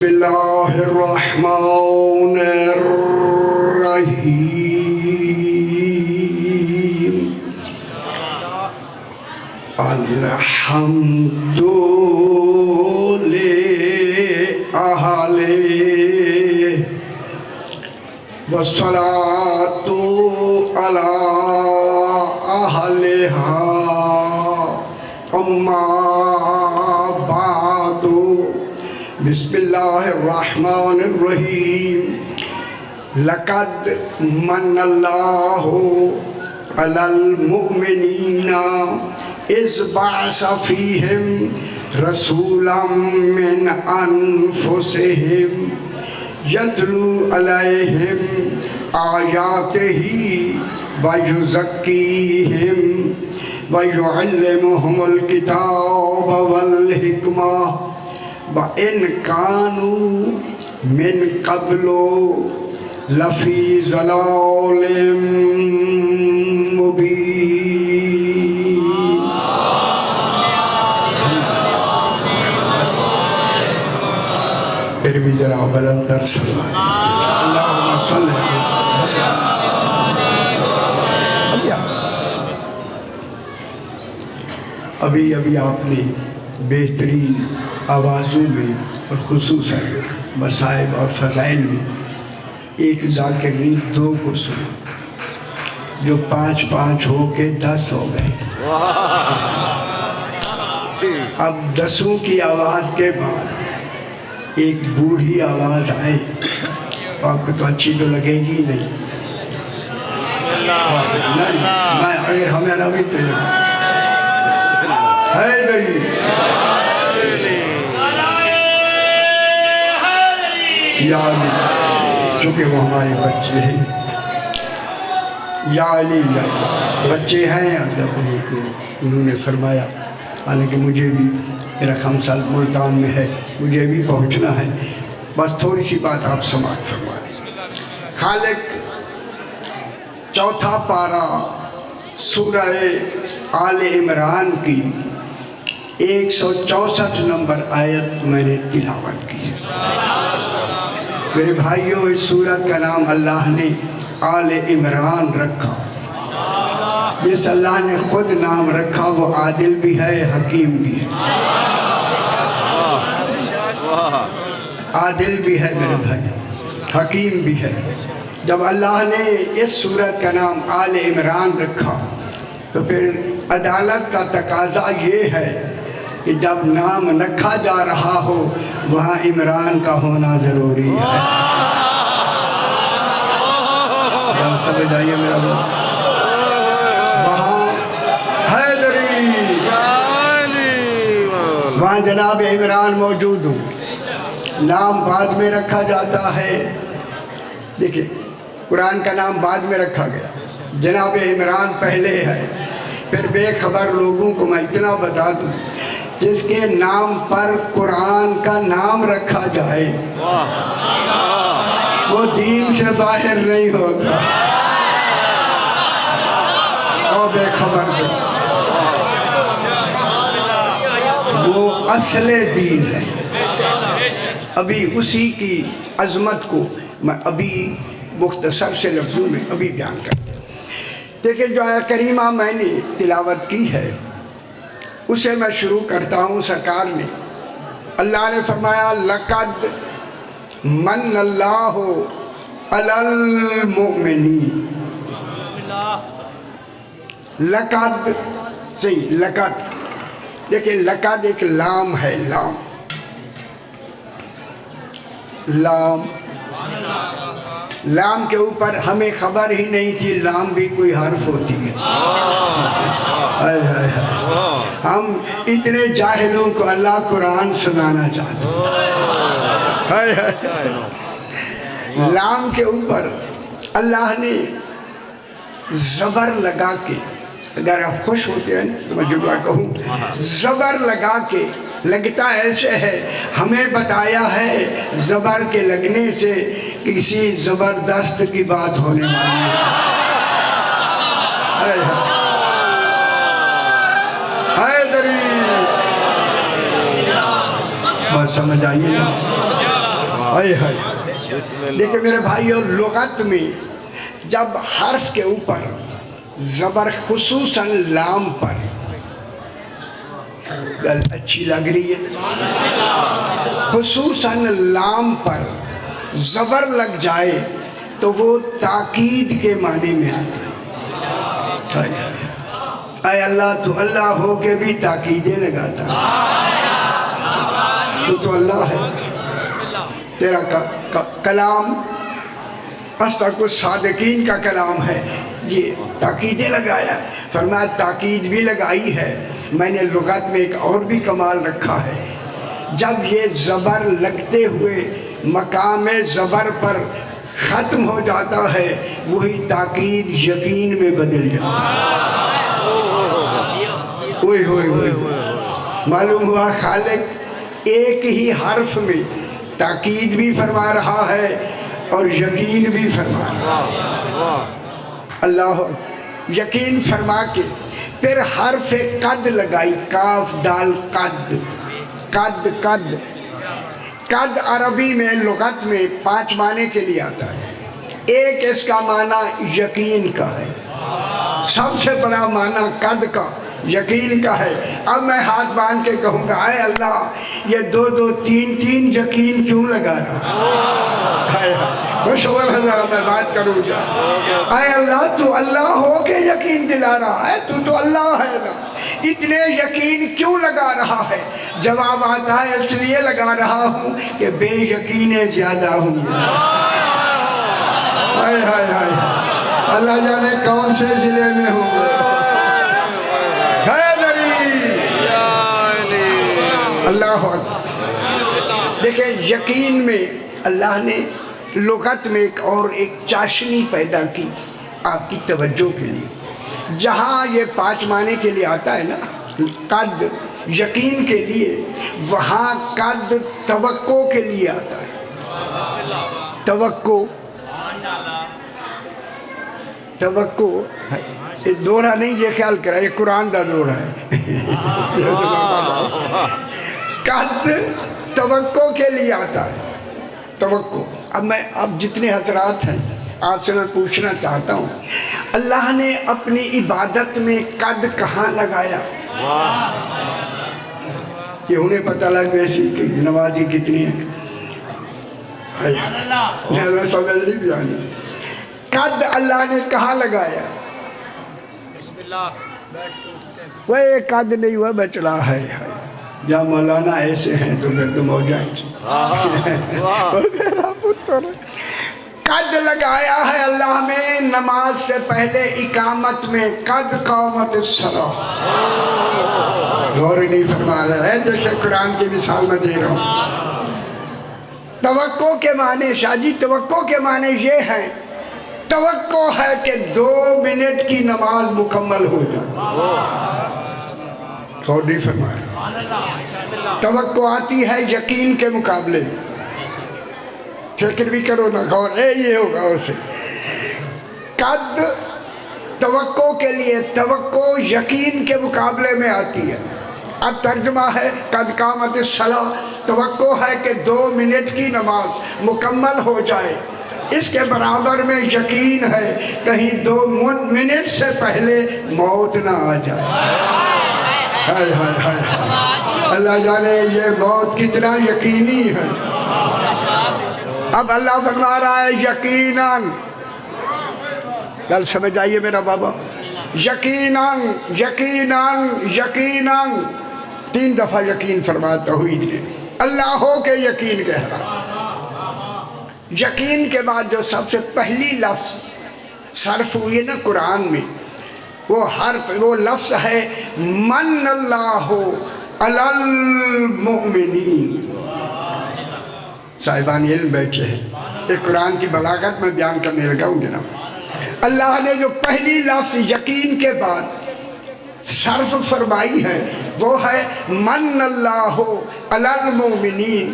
بسم اللہ الرحمن الرحیم الحمد للہ والصلاة علی اہلہا اما بعد بسم اللہ الرحمن الرحیم لقد من اللہ علی المؤمنین اذ بعث فیہم رسولا من انفسہم یتلو علیہم آیاتہ ویزکیہم ویعلمہم الکتاب والحکمہ وَإِن كَانُوا مِن قَبْلُ لَفِي ضَلَالٍ مُبِينٍ پھر بھی ذرا بلندر سلوات اللہم صلی ابھی آپ نے بہترین آوازوں میں اور خصوصاً مصائب اور فضائل میں ایک ذاکر نے 2 کو سنا جو 5 ہو کے 10 ہو گئے. اب 10 کی آواز کے بعد ایک بوڑھی آواز آئے تو آپ کو تو اچھی تو لگے گی نہیں. اگر ہمیں نبی تو حیدری یا علی چونکہ وہ ہمارے بچے ہیں یا علی بچے ہیں. جب انہوں نے فرمایا حالانکہ مجھے بھی میرا 5 سال ملتان میں ہے مجھے بھی پہنچنا ہے بس تھوڑی سی بات آپ سماعت فرما لیں. خالق 4 پارہ سورہ آل عمران کی 164 نمبر آیت میں نے تلاوت کی. میرے بھائیوں اس سورت کا نام اللہ نے آل عمران رکھا. جس اللہ نے خود نام رکھا وہ عادل بھی ہے حکیم بھی ہے. عادل بھی ہے میرے بھائی حکیم بھی ہے. جب اللہ نے اس سورت کا نام آل عمران رکھا تو پھر عدالت کا تقاضا یہ ہے کہ جب نام رکھا جا رہا ہو وہاں عمران کا ہونا ضروری ہے. سمجھ آئیے میرا بات. وہاں حیدری وہاں جناب عمران موجود ہوں. نام بعد میں رکھا جاتا ہے. دیکھیں قرآن کا نام بعد میں رکھا گیا جناب عمران پہلے ہے. پھر بے خبر لوگوں کو میں اتنا بتا دوں جس کے نام پر قرآن کا نام رکھا جائے وہ دین سے باہر نہیں ہوتا. اور بے خبر وہ اصل دین ہے. ابھی اسی کی عظمت کو میں ابھی مختصر سے لفظوں میں ابھی بیان کرتا ہوں. دیکھیں جو آیت کریمہ میں نے تلاوت کی ہے اسے میں شروع کرتا ہوں. سرکار نے اللہ نے فرمایا لقد من اللہ علی المؤمنین. لقد صحیح لقد. دیکھیں لقد ایک لام ہے. لام کے اوپر ہمیں خبر ہی نہیں تھی لام بھی کوئی حرف ہوتی ہے. ہم اتنے جاہلوں کو اللہ قرآن سنانا چاہتے ہیں. لام کے اوپر اللہ نے زبر لگا کے اگر آپ خوش ہوتے ہیں تو میں جملہ کہوں زبر لگا کے لگتا ایسے ہے ہمیں بتایا ہے زبر کے لگنے سے کسی زبردست کی بات ہونے والی ہے. حیدری بات سمجھ آئیے نا. ہائے ہائے دیکھیں میرے بھائیو، لغت میں جب حرف کے اوپر زبر خصوصاً لام پر، گل اچھی لگ رہی ہے، خصوصاً لام پر زبر لگ جائے تو وہ تاکید کے معنی میں آتا ہے۔ اے اللہ تو اللہ ہو کے بھی تاکیدیں لگاتا ہے، تو اللہ ہے، تیرا کلام اصدق الصادقین کا کلام ہے، یہ تاکیدیں لگایا۔ فرمایا تاکید بھی لگائی ہے، میں نے لغت میں ایک اور بھی کمال رکھا ہے، جب یہ زبر لگتے ہوئے مقام زبر پر ختم ہو جاتا ہے، وہی تاکید یقین میں بدل جاتا ہے۔ اوئے ہوئے ہوئے معلوم ہوا خالق ایک ہی حرف میں تاکید بھی فرما رہا ہے اور یقین بھی فرما رہا ہے۔ اللہ یقین فرما کے پھر حرف قد لگائی، کاف دال قد، قد قد قد عربی میں لغت میں 5 معنی کے لیے آتا ہے۔ ایک اس کا معنی یقین کا ہے، سب سے بڑا معنی قد کا یقین کا ہے۔ اب میں ہاتھ باندھ کے کہوں گا اے اللہ یہ 2 2 3 3 یقین کیوں لگا رہا ہے؟ خوش ہو ذرا میں بات کروں گا۔ اے اللہ تو اللہ ہو کے یقین دلا رہا ہے، تو اللہ ہے نا، اتنے یقین کیوں لگا رہا ہے؟ جواب آتا ہے اس لیے لگا رہا ہوں کہ بے یقینیں زیادہ ہوں گے۔ ہائے ہائے ہائے اللہ جانے کون سے ضلع میں ہوں گے۔ اللہ اکبر۔ دیکھیں یقین میں اللہ نے لغت میں ایک چاشنی پیدا کی آپ کی توجہ کے لیے۔ جہاں یہ 5 معنی کے لیے آتا ہے نا قد یقین کے لیے، وہاں قد توقع کے لیے آتا ہے۔ توقع یہ دوہرا نہیں، یہ خیال کرا یہ قرآن دا دوہرا ہے۔ قد توقع کے لیے آتا ہے، توقع۔ اب جتنے حضرات ہیں آپ سے میں پوچھنا چاہتا ہوں، اللہ نے اپنی عبادت میں قد کہاں لگایا؟ یہ انہیں پتہ لگ ویسی کہ نمازی کتنی ہے، زیادہ سمجھ نہیں بھی آنی۔ قد اللہ نے کہاں لگایا؟ وہ قد نہیں ہوا بچ رہا ہے، یا مولانا ایسے ہیں تو پھر تم ہو جائیں قد لگایا ہے اللہ میں نماز سے پہلے اقامت میں، قد قامت الصلاۃ۔ غور نہیں فرما رہا ہے، جیسے قرآن کی مثال میں دے رہا ہوں۔ توقع کے معنی شاہ جی، توقع کے معنی یہ ہے، توقع ہے کہ 2 منٹ کی نماز مکمل ہو جائے۔ غور نہیں فرما رہا، توقع آتی ہے یقین کے مقابلے میں۔ فکر بھی کرو نا، غور یہ ہوگا اسے۔ قد توقع کے لیے، توقع یقین کے مقابلے میں آتی ہے۔ اب ترجمہ ہے قد قامت الصلاۃ، توقع ہے کہ 2 منٹ کی نماز مکمل ہو جائے۔ اس کے برابر میں یقین ہے کہیں 2 منٹ سے پہلے موت نہ آ جائے۔ ہائے ہائے ہائے اللہ جانے یہ موت کتنا یقینی ہے۔ اب اللہ فرما رہا ہے یقیناً، گل سمجھ آئیے میرا بابا، یقیناً یقیناً یقیناً 3 دفعہ یقین فرمایا توحید نے، اللہ ہو کے یقین کہہ رہا۔ یقین کے بعد جو سب سے پہلی لفظ صرف ہوئی ہے نا قرآن میں، وہ لفظ ہے من اللہ علی المؤمنین۔ صاحبان علم بیٹھے ہیں، ایک قرآن کی بلاغت میں بیان کرنے لگا ہوں جناب۔ اللہ نے جو پہلی لفظ یقین کے بعد صرف فرمائی ہے وہ ہے من اللہ علی المؤمنین،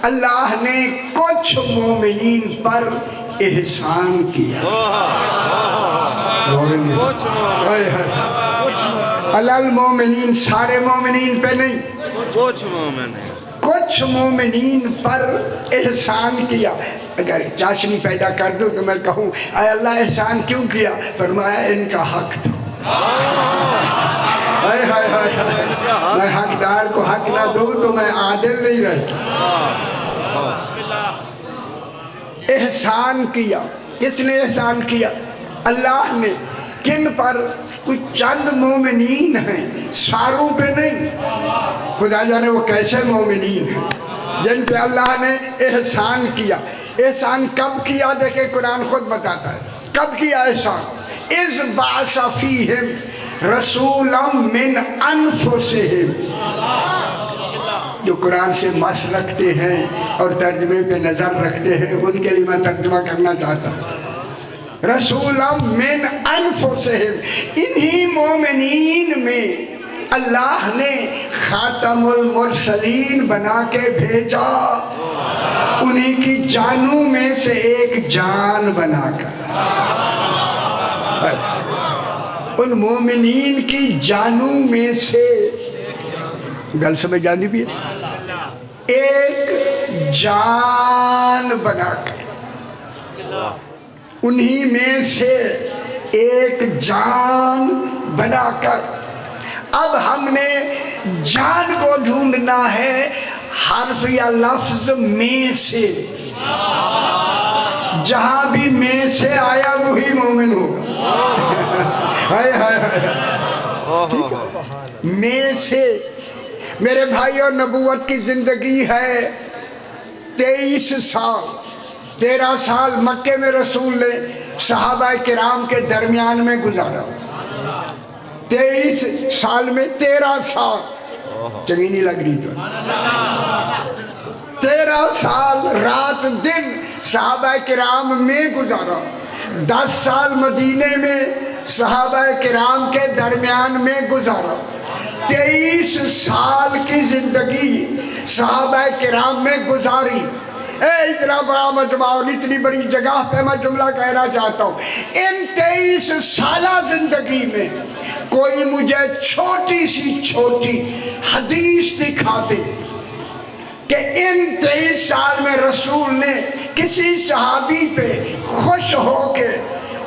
اللہ نے کچھ مومنین پر احسان کیا۔ علی المؤمنین، سارے مومنین پہ نہیں، کچھ کچھ مومنین پر احسان کیا. اگر چاشنی پیدا کر دوں تو میں کہوں اے اللہ احسان کیوں کیا؟ فرمایا ان کا حق تھا. میں حقدار کو حق نہ دوں تو میں عادل نہیں رہتا. احسان کیا. کس نے احسان کیا؟ اللہ نے. کن پر؟ کچھ چند مومنین ہیں، ساروں پہ نہیں. خدا جانے وہ کیسے مومنین ہیں جن پہ اللہ نے احسان کیا. احسان کب کیا؟ دیکھیں قرآن خود بتاتا ہے کب کیا احسان. اذ بعث فیہم رسولا من انفسہم. جو قرآن سے مس رکھتے ہیں اور ترجمے پہ نظر رکھتے ہیں ان کے لیے میں ترجمہ کرنا چاہتا ہوں. رسولا من انفسہم، انہی مومنین میں اللہ نے خاتم المرسلین بنا کے بھیجا. انہی کی جانوں میں سے ایک جان بنا کر. ان مومنین کی جانوں میں سے، گل سمجھ جانی بھی ہے، ایک جان بنا کر. انہی میں سے ایک جان بنا کر. اب ہم نے جان کو ڈھونڈنا ہے حرف یا لفظ میں سے. جہاں بھی میں سے آیا وہی مومن ہوگا. میں سے. میرے بھائیو نبوت کی زندگی ہے 23 سال. 13 سال مکے میں رسول نے صحابہ کرام کے درمیان میں گزارا. 23 سال میں 13 سال چنگی نہیں لگ رہی تو 13 سال رات دن صحابہ کرام میں گزارا. 10 سال مدینے میں صحابہ کرام کے درمیان میں گزارا. 23 سال کی زندگی صحابہ کرام میں گزاری. اتنا بڑا مجمع اور اتنی بڑی جگہ پہ میں جملہ کہنا چاہتا ہوں. ان 23 سالہ زندگی میں کوئی مجھے چھوٹی سی چھوٹی حدیث دکھا دے کہ ان 23 سال میں رسول نے کسی صحابی پہ خوش ہو کے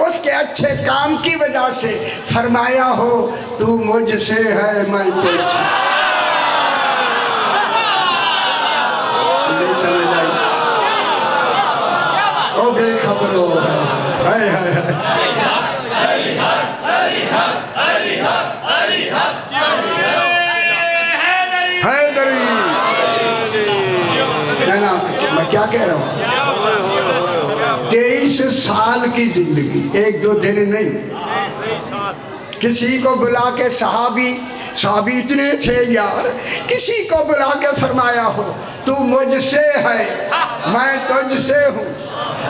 اس کے اچھے کام کی وجہ سے فرمایا ہو تو مجھ سے ہے میں تجھ سے. سمجھ آئی؟ او بے خبرو ہے. حیدری میں کیا کہہ رہا ہوں؟ 23 سال کی زندگی، ایک دو دن نہیں. کسی کو بلا کے صحابی اتنے تھے یار، کسی کو بلا کے فرمایا ہو تو مجھ سے ہے میں تجھ سے ہوں.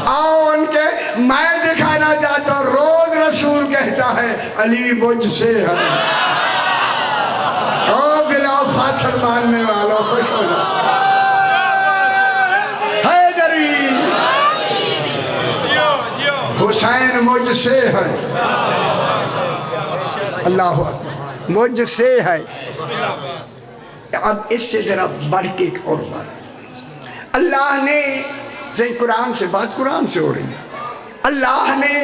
آؤ ان کے میں دکھانا چاہتا ہوں. روز رسول کہتا ہے علی مجھ سے ہے. او بلا فاصل ماننے والوں خوش ہو جاؤ. حیدری حسین مجھ سے ہے. اللہ اکبر مجھ سے ہے. اب اس سے ذرا بڑھ کے ایک اور بات. اللہ نے قرآن سے بات قرآن سے ہو رہی ہے. اللہ نے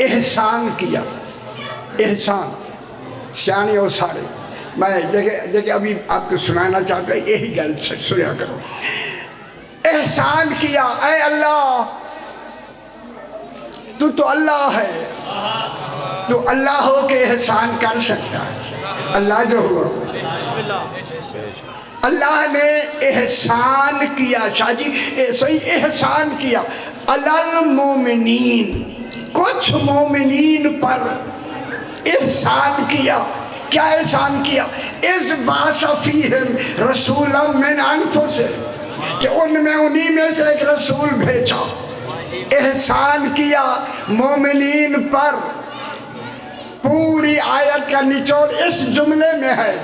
احسان کیا. احسان سیانے اور سارے. میں دیکھیں ابھی آپ کو سنانا چاہتا ہوں یہی گل سنیا کرو. احسان کیا. اے اللہ تو اللہ ہے. تو اللہ ہو کے احسان کر سکتا ہے. اللہ جو ہوا اللہ نے احسان کیا. شاہ جی صحیح احسان کیا. المومنین کچھ مومنین پر احسان کیا. کیا احسان کیا؟ اذ بعث فیہم رسولا من انفسہم، کہ ان میں انہی میں سے ایک رسول بھیجا. احسان کیا مومنین پر. پوری آیت کا نچوڑ اس جملے میں ہے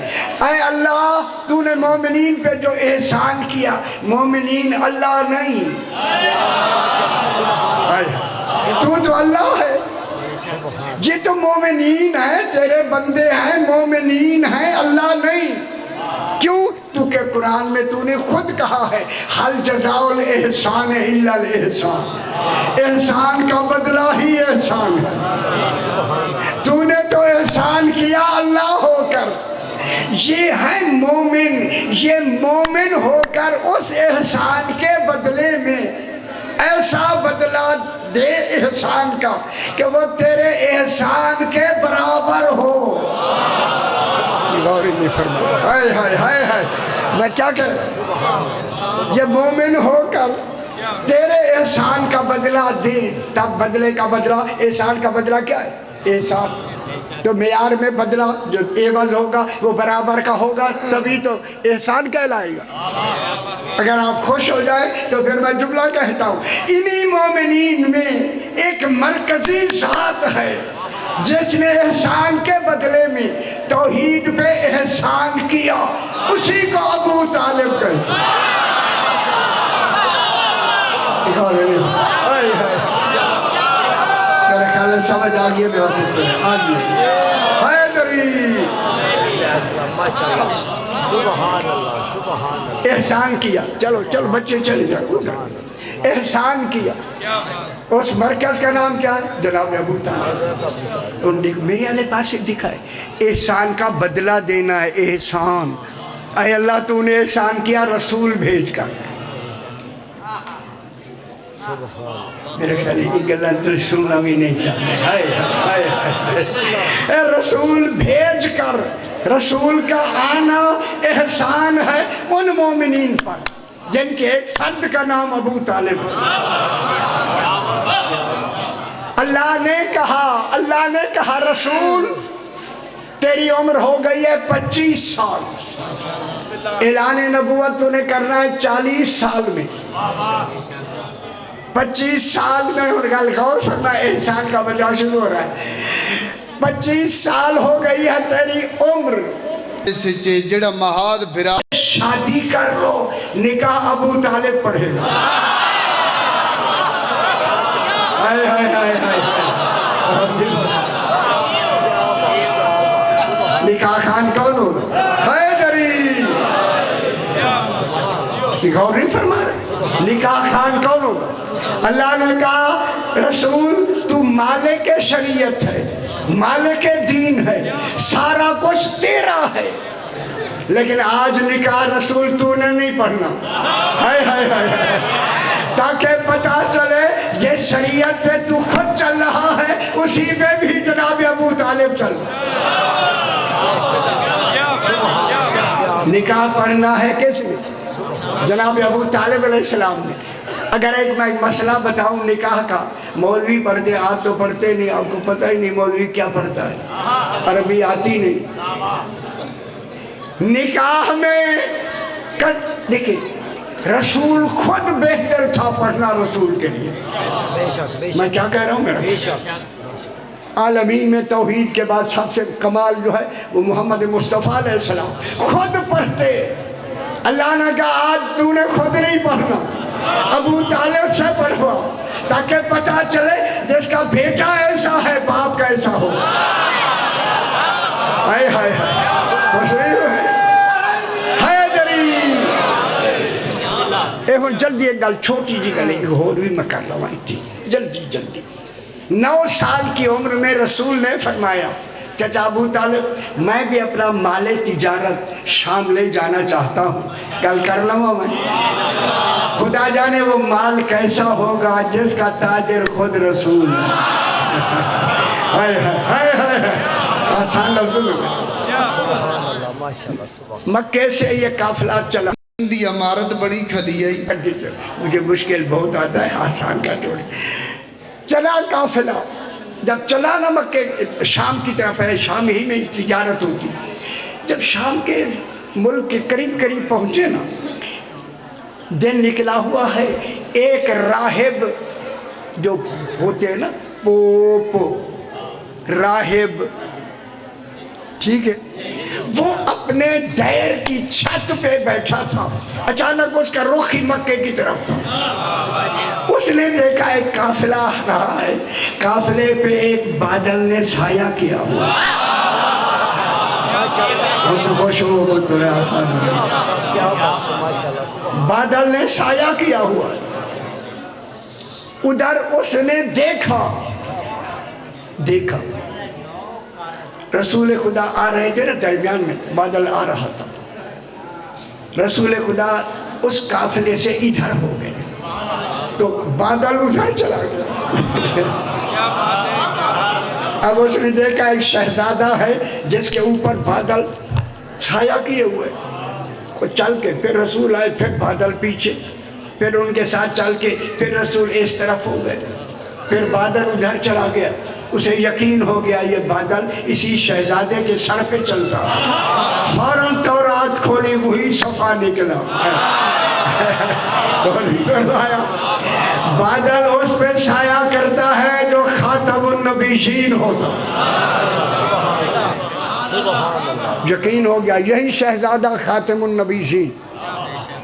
اے اللہ تو نے مومنین پہ جو احسان کیا. مومنین اللہ نہیں، تو اللہ ہے. یہ تو مومنین ہیں، تیرے بندے ہیں، مومنین ہیں، اللہ نہیں. کیوں؟ تو کہ قرآن میں تو نے خود کہا ہے حل جزاء الاحسان الا الاحسان، احسان کا بدلہ ہی احسان ہے۔ تو نے تو احسان کیا اللہ ہو کر، یہ ہے مومن، یہ مومن ہو کر اس احسان کے بدلے میں ایسا بدلہ دے احسان کا کہ وہ تیرے احسان کے برابر ہو۔ غور نہیں فرمایا، ہائے ہائے ہائے ہائے، میں کیا کہہ، یہ مومن ہو کر تیرے احسان کا بدلہ دے، تب بدلے کا بدلہ، احسان کا بدلہ کیا ہے؟ احسان تو معیار میں بدلہ جو عوض ہوگا وہ برابر کا ہوگا، تبھی تو احسان کہلائے گا۔ اگر آپ خوش ہو جائیں تو پھر میں جملہ کہتا ہوں، انہی مومنین میں ایک مرکزی ذات ہے جس نے احسان کے بدلے میں توحید پہ احسان کیا، اسی کو ابو طالب کہتے ہیں۔ میرے خیال ہے سمجھ آگئے، میں وقت پر آگئے حیدری احسان کیا۔ چلو چلو بچے چلے جاؤ، احسان کیا۔ اس مرکز کا نام کیا ہے؟ جناب ابو طالب۔ میرے اللہ پاس دکھا ہے احسان کا بدلہ دینا ہے، احسان۔ اے اللہ تو نے احسان کیا رسول بھیج کر، میرے خیال ہے یہ گلہ تو سننا بھی نہیں چاہتے، اے رسول بھیج کر، رسول کا آنا احسان ہے ان مومنین پر جن کے ایک فرد کا نام ابو طالب ہے۔ اللہ نے کہا رسول تیری عمر ہو گئی ہے 25 سال، اعلان نبوت تو نے کرنا ہے 40 سال میں، 25 سال میں غور فرما احسان کا بدلہ شروع ہو رہا ہے۔ 25 سال ہو گئی ہے تیری عمر، جڑا مہاد بھرا شادی کر لو، نکاح ابو طالب پڑھے گا۔ ہائے ہائے ہائے ہائے، نکاح خان کون ہوگا؟ حیدری، غور نہیں فرما رہے، نکاح خان کون ہوگا؟ اللہ نے کہا رسول تو مالک شریعت ہے، مالک دین ہے، سارا کچھ تیرا ہے، لیکن آج نکاح رسول تو نے نہیں پڑھنا، ہائے ہائے ہائے، تاکہ پتا چلے جس شریعت پہ تو خود چل رہا ہے اسی پہ بھی جناب ابو طالب چل رہا ہے۔ نکاح پڑھنا ہے کس نے؟ جناب ابو طالب علیہ السلام نے۔ اگر میں ایک مسئلہ بتاؤں نکاح کا، مولوی پڑھتے، آپ تو پڑھتے نہیں، آپ کو پتہ ہی نہیں مولوی کیا پڑھتا ہے، عربی آتی نہیں۔ نکاح میں دیکھیں رسول خود بہتر تھا پڑھنا رسول کے لیے، میں کیا کہہ رہا ہوں میرا عالمین میں توحید کے بعد سب سے کمال جو ہے وہ محمد مصطفیٰ علیہ السلام خود پڑھتے۔ اللہ نے کہا آج تو نے خود نہیں پڑھنا، ابو طالب سے پڑھوا، تاکہ پتا چلے جس کا بیٹا ایسا ہے باپ کیسا ہو۔ ہائے ہائے ہائے، خوش نہیں ہوئے؟ ہوں جلدی ایک گل چھوٹی جی گل ایک اور بھی میں کر رہا تھی، جلدی 9 سال کی عمر میں رسول نے فرمایا چچا ابو طالب میں بھی اپنا مال تجارت شام لے جانا چاہتا ہوں، گل کر لوں میں، خدا جانے وہ مال کیسا ہوگا جس کا تاجر خود رسول ہے۔ ہائے ہائے ہائے، آسان لفظ میں مکے سے یہ قافلہ چلا، دی عمارت بڑی کھلی ہے، مجھے مشکل بہت آتا ہے آسان کا ٹوڑی، چلا قافلہ، جب چلا نا مکے شام کی طرف، پہلے شام ہی میں تجارت ہوتی، جب شام کے ملک کے قریب پہنچے نا، دن نکلا ہوا ہے، ایک راہب جو ہوتے ہیں نا پوپ راہب، ٹھیک ہے، وہ اپنے دیر کی چھت پہ بیٹھا تھا، اچانک اس کا رخ ہی مکے کی طرف تھا، اس نے دیکھا ایک قافلہ آ رہا ہے، قافلے پہ ایک بادل نے سایہ کیا ہوا، ہم تو خوش ہو وہ تو آسان ہے. بادل نے سایہ کیا ہوا ہے. ادھر اس نے دیکھا رسول خدا آ رہے تھے نا درمیان میں بادل آ رہا تھا. رسول خدا اس قافلے سے ادھر ہو گئے تو بادل ادھر چلا گیا. اب اس نے دیکھا ایک شہزادہ ہے جس کے اوپر بادل چھایا کیے ہوئے. وہ چل کے پھر رسول آئے, پھر بادل پیچھے, پھر ان کے ساتھ چل کے پھر رسول اس طرف ہو گئے, پھر بادل ادھر چلا گیا. اسے یقین ہو گیا یہ بادل اسی شہزادے کے سر پہ چلتا. فوراً تورات کھولی, وہی صفحہ نکلا. بادل اس پہ سایہ کرتا ہے جو خاتم النبیین ہوتا. یقین ہو گیا یہی شہزادہ خاتم النبیین.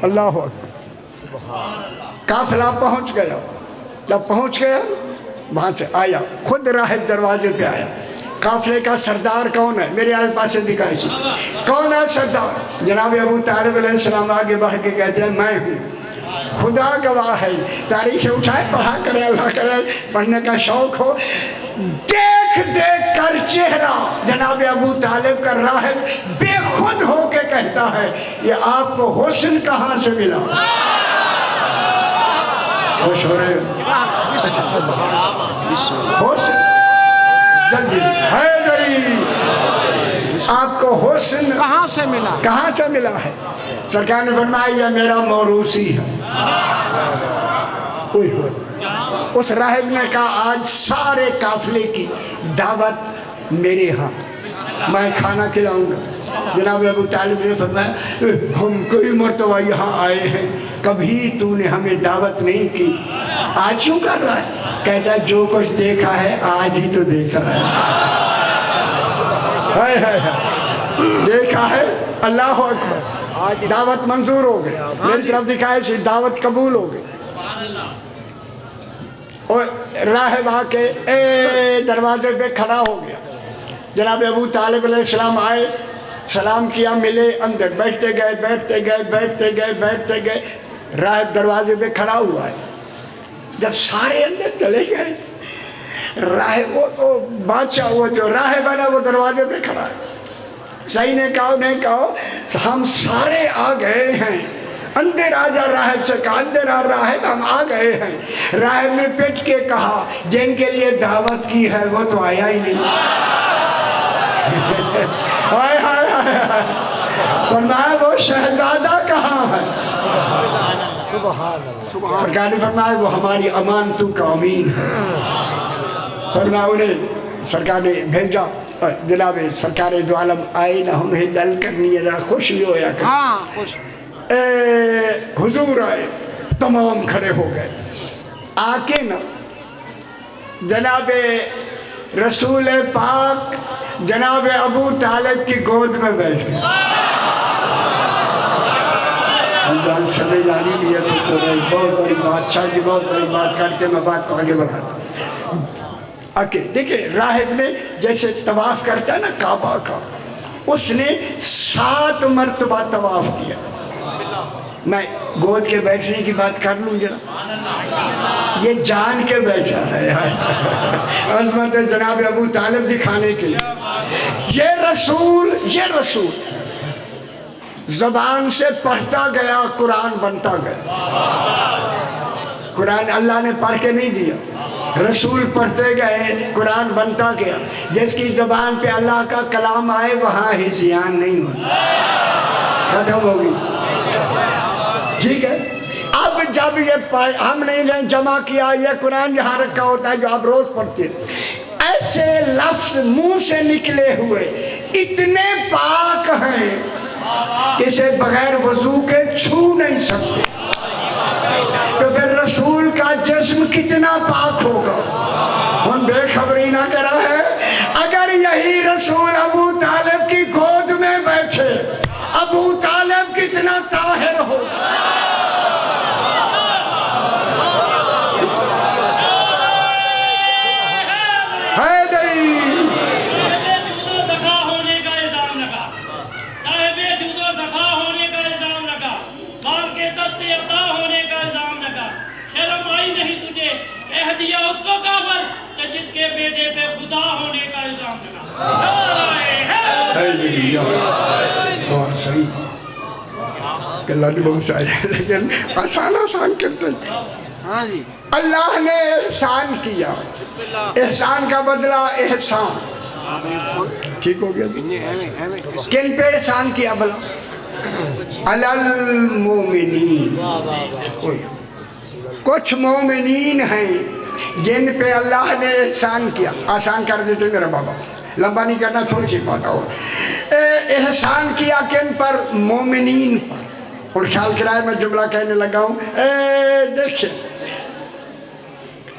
اللہ اکبر. قافلہ پہنچ گیا. جب پہنچ گیا وہاں سے آیا, خود راہب دروازے پہ آیا. قافلے کا سردار کون ہے؟ میرے آس پاس سے دکھائی سی کون ہے سردار؟ جناب ابو طالب علیہ السلام آگے بڑھ کے کہتے ہیں میں ہوں. خدا گواہ ہے, تاریخ اٹھائے پڑھا کرے, اللہ کرے پڑھنے کا شوق ہو. دیکھ دیکھ کر چہرہ جناب ابو طالب کا راہب بے خود ہو کے کہتا ہے یہ آپ کو حسن کہاں سے ملا؟ خوش ہو رہے حسن جلدی حیدری, آپ کو حسن کہاں سے ملا؟ کہاں سے ملا ہے؟ سرکار نے فرمایا یہ میرا موروثی ہے. اس راہب نے کہا آج سارے قافلے کی دعوت میرے ہاں, میں کھانا کھلاؤں گا. جناب ابو طالب نے فرمایا ہم کئی مرتبہ یہاں آئے ہیں, کبھی تو نے ہمیں دعوت نہیں کی, آج کیوں کر رہا ہے؟ کہتا ہے جو کچھ دیکھا ہے آج ہی تو دیکھا ہے. دیکھا ہے. اللہ اکبر. دعوت منظور ہو گئی. میری طرف دکھائے سی دعوت قبول ہو گئی. اور راہب آ کے دروازے پہ کھڑا ہو گیا. جناب ابو طالب علیہ السلام آئے, سلام کیا, ملے, اندر بیٹھتے گئے. راہب دروازے پہ کھڑا ہوا ہے. جب سارے اندر چلے گئے, راہب وہ بادشاہ وہ جو راہب ہے نا وہ دروازے پہ کھڑا ہے. صحیح نے کہا نہیں کہا ہم سارے آ گئے ہیں, اندر آ جا. راہب سے کہا اندر آ راہب ہم آ گئے ہیں. راہب نے پٹ کے کہا جن کے لیے دعوت کی ہے وہ تو آیا ہی نہیں. فرمایا وہ شہزادہ کہاں ہے؟ سرکار نے فرمایا وہ ہماری امانتوں کا امین ہے. فرمایا انہیں سرکار نے بھیجا. جناب سرکار دو عالم آئے نہ ہمیں گل کرنی ہے, ذرا خوش بھی ہویا کر. حضور آئے, تمام کھڑے ہو گئے. آ کے نا جناب رسول پاک جناب ابو طالب کی گود میں بیٹھ گئے. جان سمجھ آنی بھی ہے تو بہت بڑی بات, شاہ جی بہت بڑی بات کر کے میں بات کو آگے بڑھاتا ہوں. دیکھیں راہب نے جیسے طواف کرتا ہے نا کعبہ کا, اس نے 7 مرتبہ طواف کیا. میں گود کے بیٹھنے کی بات کر لوں ذرا, یہ جان کے بیٹھا ہے عظمت جناب ابو طالب دکھانے کے لیے. یہ رسول زبان سے پڑھتا گیا, قرآن بنتا گیا. قرآن اللہ نے پڑھ کے نہیں دیا, رسول پڑھتے گئے, قرآن بنتا گیا. جس کی زبان پہ اللہ کا کلام آئے وہاں ہزیان نہیں ہوتا, ختم ہوگی. ٹھیک ہے. اب جب یہ ہم نے جمع کیا, یہ قرآن یہاں رکھا ہوتا ہے جو آپ روز پڑھتے ہیں, ایسے لفظ منہ سے نکلے ہوئے اتنے پاک ہیں اسے بغیر وضو کے چھو نہیں سکتے. تو پھر رسول کا جسم کتنا پاک ہوگا؟ ہم بے خبری نہ کرا ہے. اگر یہی رسول ابو طالب کی گود میں بیٹھے, ابو طالب کتنا طاہر ہوگا. صحیح کہ اللہ نے بہت سارے لیکن آسان کرتے ہیں. ہاں جی اللہ نے احسان کیا, احسان کا بدلہ احسان. ٹھیک ہو گیا جی. کن پہ احسان کیا بلا؟ المومنین. کچھ مومنین ہیں جن پہ اللہ نے احسان کیا. آسان کر دیتے میرا بابا, لمبا نہیں کرنا, تھوڑی سی بات اور. احسان کیا کن پر؟ مومنین پر. اور خیال کرائے میں جملہ کہنے لگا ہوں, دیکھیں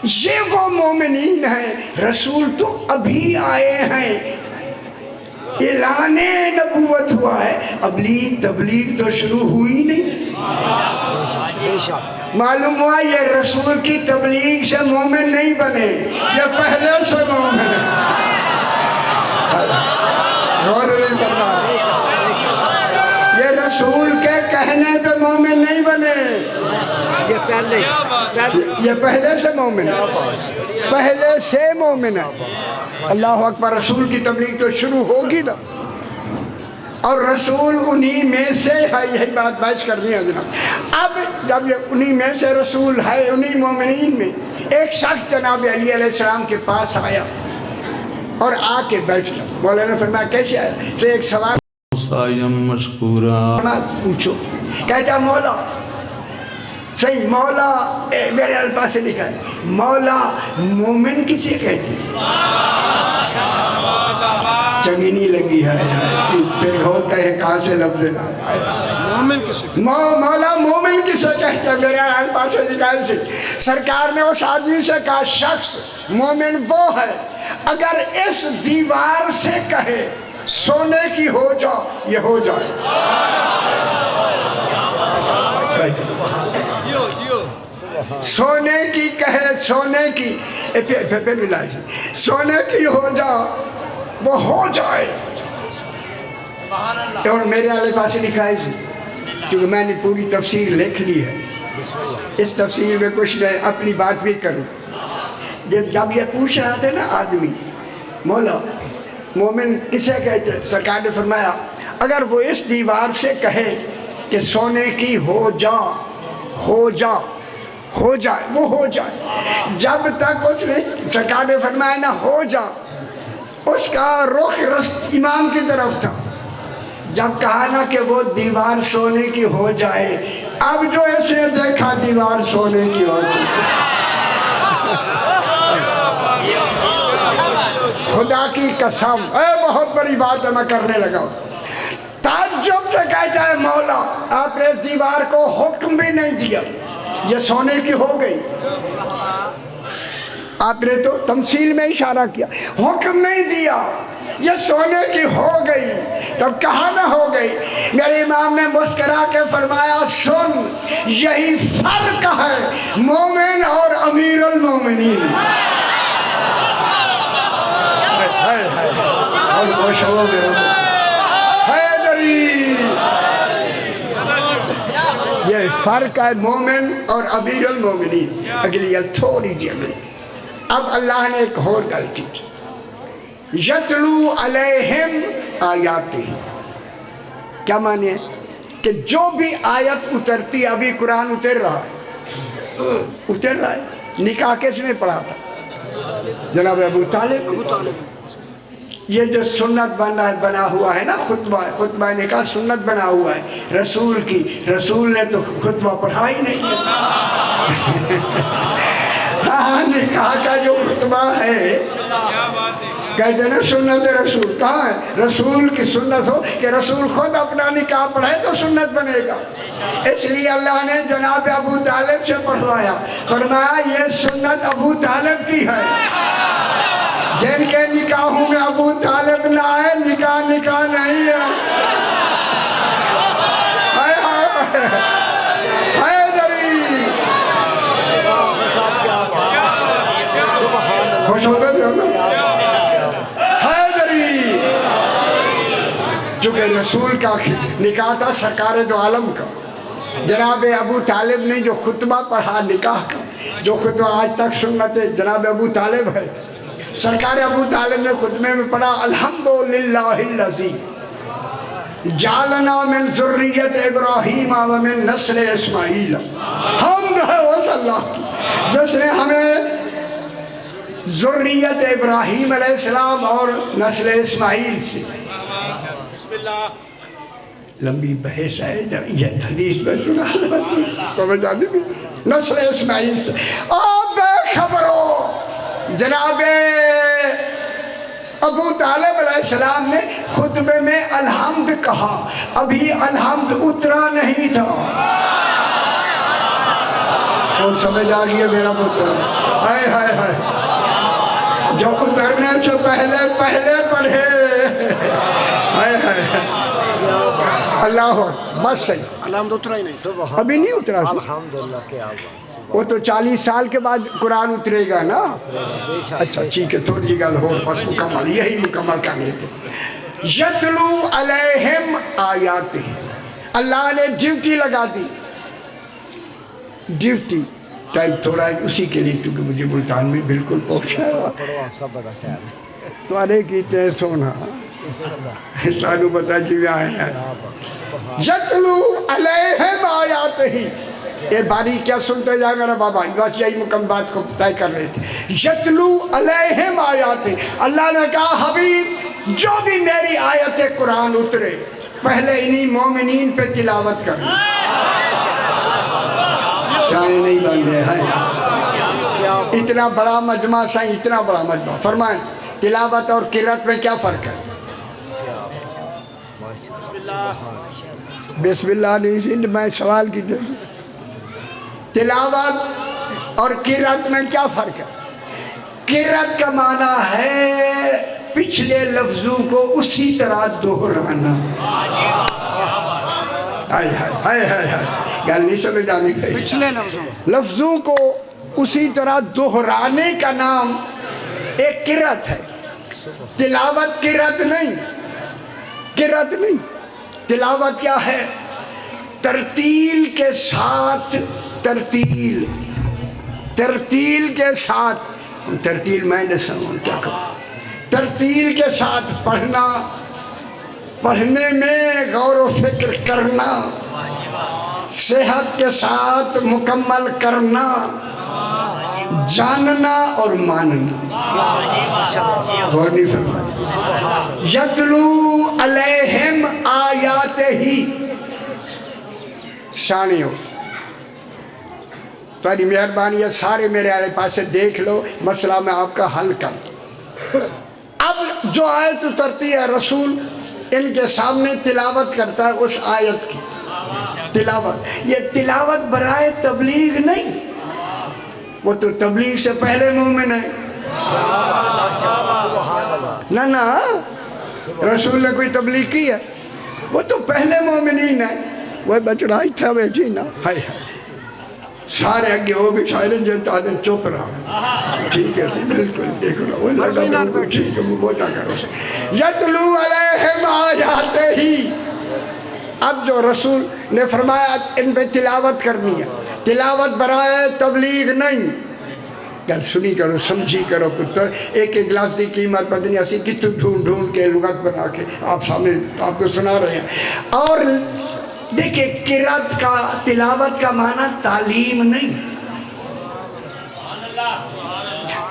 یہ وہ مومنین ہیں, رسول تو ابھی آئے ہیں, اعلان نبوت ہوا ہے, تبلیغ تو شروع ہوئی نہیں. معلوم ہوا یہ رسول کی تبلیغ سے مومن نہیں بنے, یہ پہلے سے مومن ہے. غور نہیں کرنا, یہ رسول کے کہنے پہ مومن نہیں بنے, یہ پہلے سے مومن ہے, پہلے سے مومن ہے. اللہ اکبر. رسول کی تبلیغ تو شروع ہوگی نا, اور رسول انہی میں سے ہے. یہی بات بحث کرنی ہے جناب. اب جب یہ انہی میں سے رسول ہے, انہی مومنین میں ایک شخص جناب علی علیہ السلام کے پاس آیا اور آ کے بیٹھ گیا. مولانا نے فرمایا کیسے آیا؟ تو ایک سوال پوچھو. کہتا مولا, صحیح مولا, میرے الفاظ سے لکھا ہے مولا مومن کسے کہتے ہیں؟ چنگی نہیں لگی ہے, پھر ہوتا ہے کہاں سے لفظ مومن کسے مولا مومن کسے کہتے ہیں؟ میرے الفاظ سے لکھا ہے. سرکار نے اس آدمی سے کہا شخص مومن وہ ہے اگر اس دیوار سے کہے سونے کی ہو جاؤ, یہ ہو جائے. سونے کی کہے, سونے کی سونے کی ہو جا, وہ ہو جائے. اور میرے والے پاس لکھا ہے کیونکہ میں نے پوری تفسیر لکھ لی ہے. اس تفسیر میں کچھ میں اپنی بات بھی کروں. جب یہ پوچھ رہا تھا نا آدمی مولا مومن کسے کہتے ہیں, سرکار نے فرمایا اگر وہ اس دیوار سے کہے کہ سونے کی ہو جا, ہو جا, ہو جائے, وہ ہو جائے. جب تک اس نے, سرکار نے فرمایا نا ہو جا, اس کا رخ امام کی طرف تھا. جب کہا نا کہ وہ دیوار سونے کی ہو جائے, اب جو ایسے دیکھا دیوار سونے کی ہوتی. خدا کی قسم, بہت بڑی بات ہے, میں کرنے لگا ہوں. تعجب سے کہتا ہے مولا آپ نے اس دیوار کو حکم بھی نہیں دیا یہ سونے کی ہو گئی. آپ نے تو تمثیل میں اشارہ کیا, حکم نہیں دیا یہ سونے کی ہو گئی. تب کہاں نہ ہو گئی. میرے امام نے مسکرا کے فرمایا سن, یہی فرق ہے مومن اور امیر المومنین. خوش ہو حیدری, یہ فرق ہے مومن اور امیر المومنین. اگلی تھوڑی جی اگلی. اب اللہ نے ایک اور گل کی, یتلو علیہم آیاتہ. کیا معنی ہے کہ جو بھی آیت اترتی, ابھی قرآن اتر رہا ہے, نکاح کس نے پڑھا تھا؟ جناب ابو طالب. یہ جو سنت بنا ہوا ہے نا, خطبہ نکاح سنت بنا ہوا ہے رسول کی. رسول نے تو خطبہ پڑھا ہی نہیں ہے. ہاں, نکاح کا جو خطبہ ہے کہتے ہیں نا سنت رسول. کہاں ہے رسول کی سنت ہو کہ رسول خود اپنا نکاح پڑھے تو سنت بنے گا. اس لیے اللہ نے جناب ابو طالب سے پڑھوایا, فرمایا یہ سنت ابو طالب کی ہے. جن کے نکاحوں میں ابو طالب نہ آئے, نکاح نہیں ہے. خوش ہو گئے حیدری. چونکہ رسول کا نکاح تھا سرکار دو عالم کا. جناب ابو طالب نے جو خطبہ پڑھا نکاح کا, جو خطبہ آج تک سنت جناب ابو طالب ہے, سرکار ابو طالب نے خطبے میں پڑھا الحمدللہ الذی جعلنا من ذریت ابراہیم و من نسل اسماعیل، حمد ہے اس اللہ کی جس نے ہمیں ذریت ابراہیم علیہ السلام اور نسل اسماعیل سے، لمبی بحث ہے یہ حدیث میں سنا سمجھ آدمی بھی، نسل اسماعیل سے آپ بے خبر ہو جناب ابو طالب علیہ السلام نے خطبے میں الحمد کہا، ابھی الحمد اترا نہیں تھا، اور سمجھ آ گئی ہے میرا پتر، ہائے ہائے ہائے جو اترنے سے پہلے پڑھے، ہائے ہائے اللہ بس صحیح، الحمد اترا ہی نہیں، ابھی نہیں اترا، الحمدللہ کیا بات، وہ تو 40 سال کے بعد قرآن اترے گا نا، اچھا ٹھیک ہے تھوڑی گل ہو بس مکمل، یہی مکمل کرنے تھے۔ یتلو علیہم آیاتہ، اللہ نے ڈیوٹی لگا دی، ڈیوٹی ٹائم تھوڑا ہے اسی کے لیے کیونکہ مجھے ملتان میں بالکل پہنچا ہے، پڑھو آپ سب بڑا ٹائم تمہارے کی تے سونا سانو بتا جی آئے ہیں۔ یتلو علیہم آیاتہ، یہ باری کیا سنتے جائے میرا بابا، بس یہی مکمل بات کو طے کر رہے تھے۔ یتلو علیہم آیاتہ، اللہ نے کہا حبیب جو بھی میری آیت قرآن اترے پہلے انہی مومنین پہ تلاوت کرنا، سانے نہیں بن گئے ہیں، اتنا بڑا مجمع سائیں، اتنا بڑا مجمع، فرمائیں تلاوت اور قرات میں کیا فرق ہے؟ بسم اللہ نہیں سی میں سوال کی تھی، تلاوت اور قرات میں کیا فرق ہے؟ قرات کا معنی ہے پچھلے لفظوں کو اسی طرح دہرانا، ہائے ہائے ہائے ہائے گل نہیں سمجھ آنی چاہیے، پچھلے لفظوں کو اسی طرح دہرانے کا نام ایک قرات ہے، تلاوت قرات نہیں، قرات نہیں، تلاوت کیا ہے؟ ترتیل کے ساتھ، ترتیل کے ساتھ، ترتیل میں نے سمجھ کیا کہا، ترتیل کے ساتھ پڑھنا، پڑھنے میں غور و فکر کرنا، صحت کے ساتھ مکمل کرنا، جاننا اور ماننا، غور نہیں فرمایا۔ یتلو علیہم آیاتہ، شانی ہو تمہاری مہربانی ہے، سارے میرے آلے پاس سے دیکھ لو، مسئلہ میں آپ کا حل کر دوں۔ اب جو آیت اترتی ہے رسول ان کے سامنے تلاوت کرتا ہے اس آیت کی تلاوت، یہ تلاوت برائے تبلیغ نہیں، وہ تو تبلیغ سے پہلے مومن ہے، نہ رسول نے کوئی تبلیغ کی ہے، وہ تو پہلے مومنین ہے، وہ بچڑائی تھا بیٹھی نا، ہائے ہائے سارے اگے ہو بھی شاعر جنتا دن چپ رہا، ٹھیک ہے بالکل دیکھو نا، وہ لگا بالکل ٹھیک ہے وہ بوجھا کرو۔ یتلو علیہم آیاتہ، اب جو رسول نے فرمایا ان پہ تلاوت کرنی ہے، تلاوت برائے تبلیغ نہیں، گل سنی کرو سمجھی کرو پتر، ایک ایک لفظ کی قیمت بدنی اسی کتوں ڈھونڈ کے لغت بنا کے آپ سامنے آپ کو سنا رہے ہیں۔ اور دیکھیں قرات کا تلاوت کا معنی تعلیم نہیں،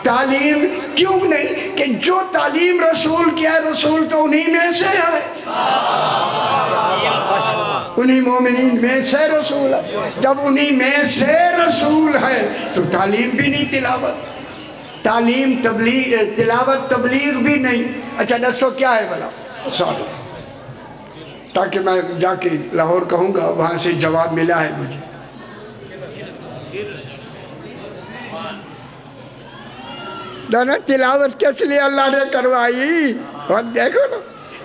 تعلیم کیوں نہیں کہ جو تعلیم رسول کیا ہے رسول تو انہی میں سے ہے، انہی مومنین میں سے رسول ہے، جب انہی میں سے رسول ہے تو تعلیم بھی نہیں تلاوت، تعلیم تبلیغ، تلاوت تبلیغ بھی نہیں۔ اچھا دسو کیا ہے بھلا، سوری تاکہ میں جا کے لاہور کہوں گا وہاں سے جواب ملا ہے مجھے۔ دانا تلاوت کس لیے اللہ نے کروائی، اور دیکھو نا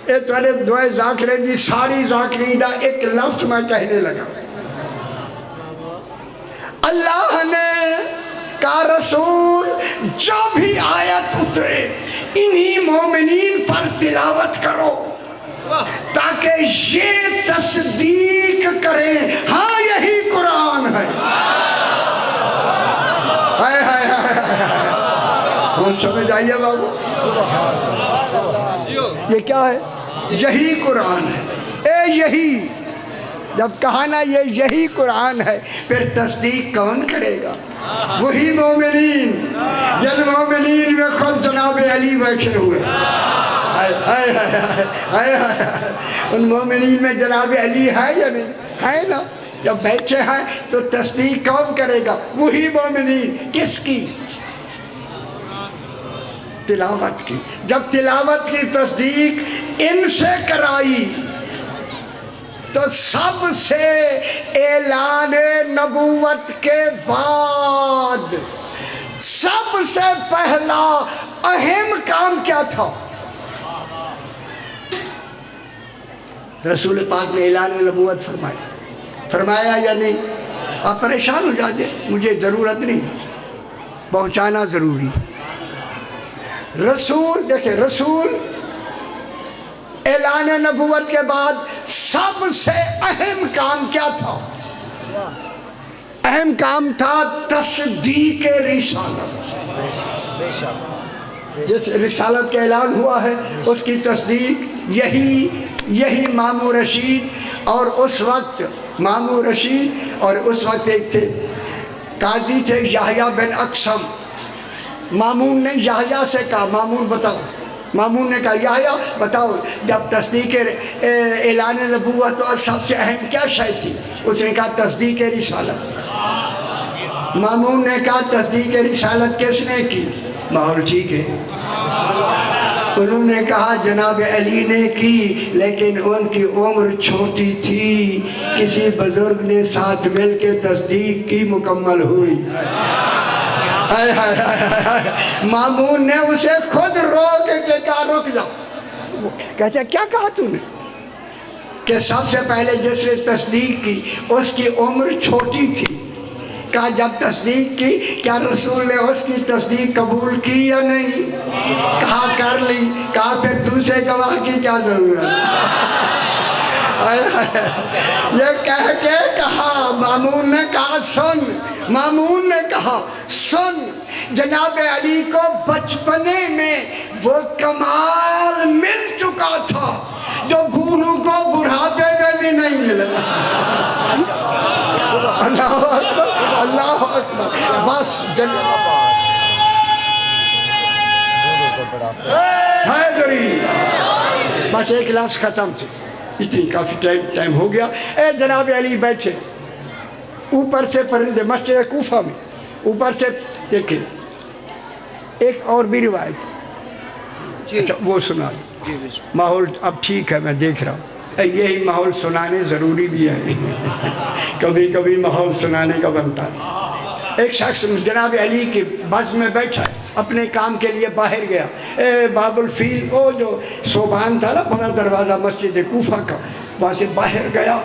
یہ تھوڑے دوئے ذاکرے دی ساری ذاکری دا ایک لفظ میں کہنے لگا، اللہ نے کہا رسول جو بھی آیت اترے انہی مومنین پر تلاوت کرو تاکہ یہ تصدیق کریں ہاں یہی قرآن ہے، ہائے ہائے ہائے ہم سمجھ آئیے بابو، یہ کیا ہے؟ یہی قرآن ہے، اے یہ یہی، جب کہا نا یہ یہی قرآن ہے، پھر تصدیق کون کرے گا؟ وہی مومنین، جن مومنین میں خود جناب علی بیٹھے ہوئے، ان مومنین میں جناب علی ہے یا نہیں؟ ہے نا؟ جب بیٹھے ہیں تو تصدیق کون کرے گا؟ وہی مومنین۔ کس کی؟ تلاوت کی۔ جب تلاوت کی تصدیق ان سے کرائی تو سب سے اعلان نبوت کے بعد سب سے پہلا اہم کام کیا تھا؟ رسول پاک نے اعلان نبوت فرمایا یا نہیں؟ آپ پریشان ہو جاتے، مجھے ضرورت نہیں، پہنچانا ضروری۔ رسول دیکھیں، رسول اعلان نبوت کے بعد سب سے اہم کام کیا تھا؟ اہم کام تھا تصدیق رسالت۔ جس رسالت کا اعلان ہوا ہے اس کی تصدیق یہی مامون رشید، اور اس وقت مامون رشید اور اس وقت ایک تھے قاضی تھے یحییٰ بن اقسم۔ مامون نے یحییٰ سے کہا، مامون بتاؤ، مامون نے کہا یحییٰ بتاؤ، جب تصدیق اعلان نبوت اور سب سے اہم کیا شے تھی؟ اس نے کہا تصدیق رسالت۔ مامون نے کہا تصدیق رسالت کس نے کی؟ ماحول ٹھیک ہے۔ انہوں نے کہا جناب علی نے کی، لیکن ان کی عمر چھوٹی تھی، کسی بزرگ نے ساتھ مل کے تصدیق کی، مکمل ہوئی۔ مامون نے اسے خود روک کے کہا رک جا۔ کہتے ہیں کیا کہا تو نے؟ کہ سب سے پہلے جس نے تصدیق کی اس کی عمر چھوٹی تھی۔ کہا جب تصدیق کی کیا رسول نے اس کی تصدیق قبول کی یا نہیں؟ کہا کر لی۔ کہا پھر دوسرے گواہ کی کیا ضرورت؟ یہ کہہ کے کہا، مامون نے کہا سن، مامون نے کہا سن، جناب علی کو بچپنے میں وہ کمال مل چکا تھا جو بوڑھوں کو بڑھاپے میں بھی نہیں ملا۔ اللہ اکبر، اللہ اکبر۔ بس حیدری، بس ایک کلاس ختم تھی، اتنی کافی ٹائم ہو گیا۔ اے جناب علی بیٹھے، اوپر سے پرندے، مسجد کوفہ میں اوپر سے دیکھیں، ایک اور بھی روایت، اچھا وہ سنا دو۔ ماحول اب ٹھیک ہے، میں دیکھ رہا ہوں یہی ماحول سنانے ضروری بھی ہے، کبھی کبھی ماحول سنانے کا بنتا ہے۔ ایک شخص جناب علی کے بز میں بیٹھا ہے، اپنے کام کے لیے باہر گیا، باب الفیل، وہ جو صوبان تھا نا بڑا دروازہ مسجد کوفہ کا، وہاں سے باہر گیا،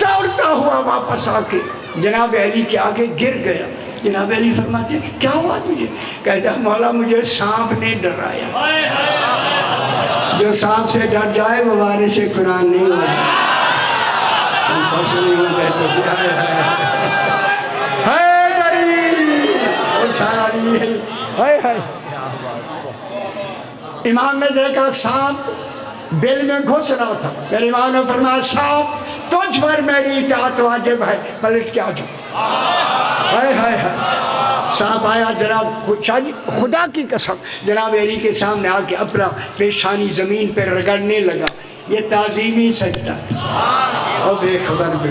دوڑتا ہوا واپس آ کے جناب علی کے آگے گر گیا۔ جناب علی فرماتے ہیں کیا ہوا تجھے؟ کہتا ہے مولا مجھے سانپ نے ڈرایا۔ جو سانپ سے ڈر جائے وہ وارث قرآن نہیں ہو امام نے دیکھا سانپ بل میں گھس رہا تھا، پھر امام نے فرمایا سانپ تجھ پر میری اطاعت واجب ہے، پلٹ کے آ جاؤ۔ سانپ آیا، جناب خدا کی قسم جناب علی کے سامنے آ کے اپنا پیشانی زمین پہ رگڑنے لگا۔ یہ تعظیمی سجدہ تھا، اور بے خبر بھی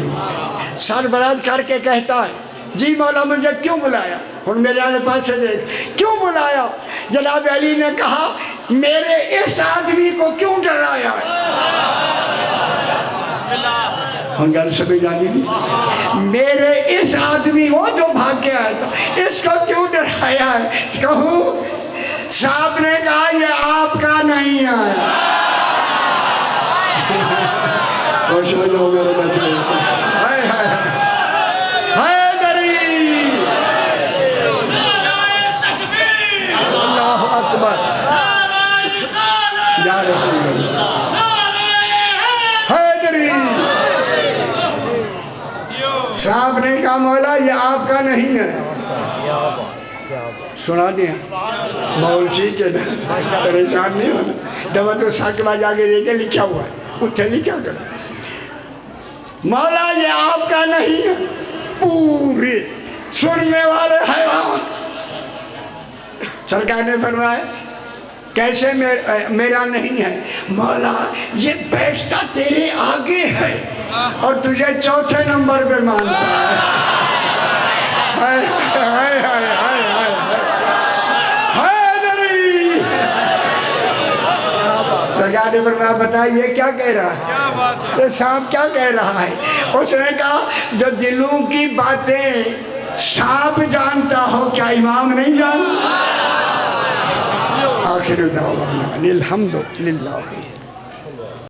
سر بلند کر کے کہتا ہے جی مولا مجھے کیوں بلایا؟ اور میرے آنے پاس سے دیکھ، کیوں بلایا؟ جناب علی نے کہا میرے اس آدمی کو کیوں ڈرایا ہے؟ ہم گھر سے بھی جانی بھی، میرے اس آدمی وہ جو بھاگ کے آیا تھا اس کو کیوں ڈرایا ہے؟ کہوں صاحب نے کہا یہ آپ کا نہیں آیا۔ خوش ہو جاؤ میرے بچے، اللہ اکبر یا رسول اللہ، حیدری۔ صاحب نے کہا مولا یہ آپ کا نہیں ہے۔ سنا دیا ماحول ٹھیک ہے نا، پریشان نہیں ہونا۔ دبا تو ساکبہ جا کے دیکھے لکھا ہوا ہے، اتھے لکھا کرا مولا یہ آپ کا نہیں ہے، پورے سننے والے حیوان. سرکار نے فرمایا کیسے میرا نہیں ہے؟ مولا یہ بیچتا تیرے آگے ہے اور تجھے چوتھے نمبر پہ مانتا ہے. ہائے ہائے ہائے ہائے ہائے حیدری. سرکار نے فرمایا بتائیے کیا کہہ رہا ہے؟ یہ سانپ کیا کہہ رہا ہے؟ اس نے کہا جو دلوں کی باتیں سانپ جانتا ہو کیا امام نہیں جانتا؟ آخر دعوانا الحمدللہ.